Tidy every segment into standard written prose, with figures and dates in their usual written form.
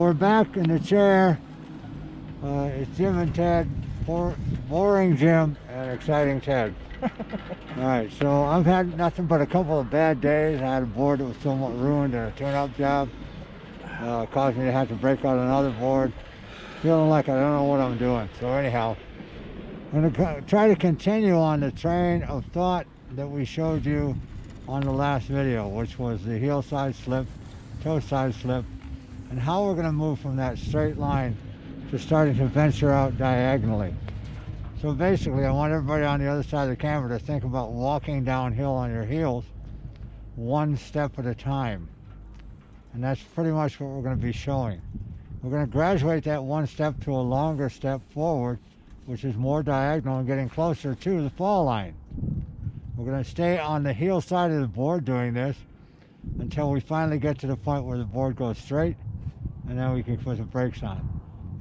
We're back in the chair. It's Jim and Ted. Boring Jim and exciting Ted. Alright, so I've had nothing but a couple of bad days. I had a board that was somewhat ruined in a turn-up job. Caused me to have to break out another board. Feeling like I don't know what I'm doing. So anyhow, I'm going to try to continue on the train of thought that we showed you on the last video, which was the heel side slip, toe side slip, and how we're going to move from that straight line to starting to venture out diagonally. So basically, I want everybody on the other side of the camera to think about walking downhill on your heels one step at a time. And that's pretty much what we're going to be showing. We're going to graduate that one step to a longer step forward, which is more diagonal and getting closer to the fall line. We're going to stay on the heel side of the board doing this until we finally get to the point where the board goes straight, and then we can put the brakes on.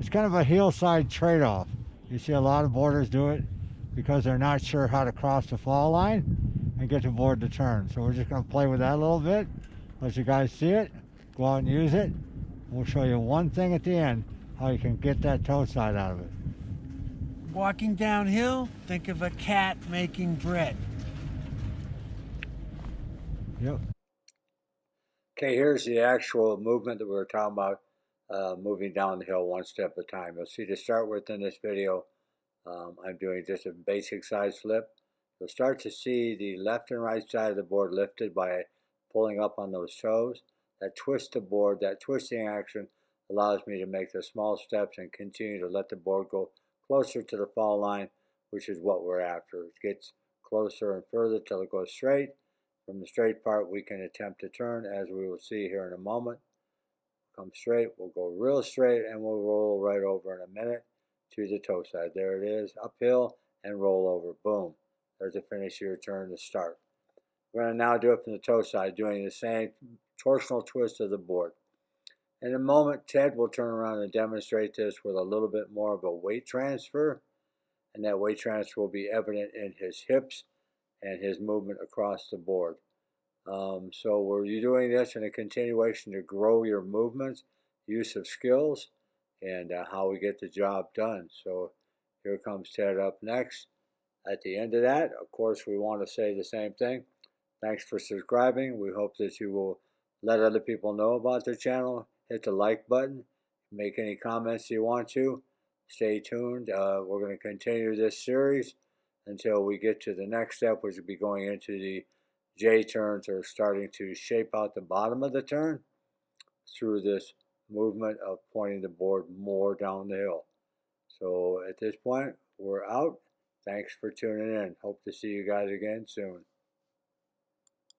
It's kind of a heel side trade-off. You see a lot of boarders do it because they're not sure how to cross the fall line and get the board to turn. So we're just going to play with that a little bit, let you guys see it, go out and use it. We'll show you one thing at the end, how you can get that toe side out of it. Walking downhill, think of a cat making bread. Yep. Okay, here's the actual movement that we were talking about, moving down the hill one step at a time. You'll see to start with in this video, I'm doing just a basic side flip. You'll start to see the left and right side of the board lifted by pulling up on those toes. That twist the board, that twisting action allows me to make the small steps and continue to let the board go closer to the fall line, which is what we're after. It gets closer and further till it goes straight. From the straight part, we can attempt to turn, as we will see here in a moment. Come straight, we'll go real straight, and we'll roll right over in a minute to the toe side. There it is, uphill and roll over. Boom. There's the finish of your turn to start. We're going to now do it from the toe side, doing the same torsional twist of the board. In a moment, Ted will turn around and demonstrate this with a little bit more of a weight transfer, and that weight transfer will be evident in his hips and his movement across the board. So we're doing this in a continuation to grow your movements, use of skills, and how we get the job done. So here comes Ted up next. At the end of that, of course, we want to say the same thing. Thanks for subscribing. We hope that you will let other people know about the channel. Hit the like button. Make any comments you want to. Stay tuned. We're going to continue this series until we get to the next step, which will be going into the J turns, or starting to shape out the bottom of the turn through this movement of pointing the board more down the hill. So at this point, we're out. Thanks for tuning in. Hope to see you guys again soon.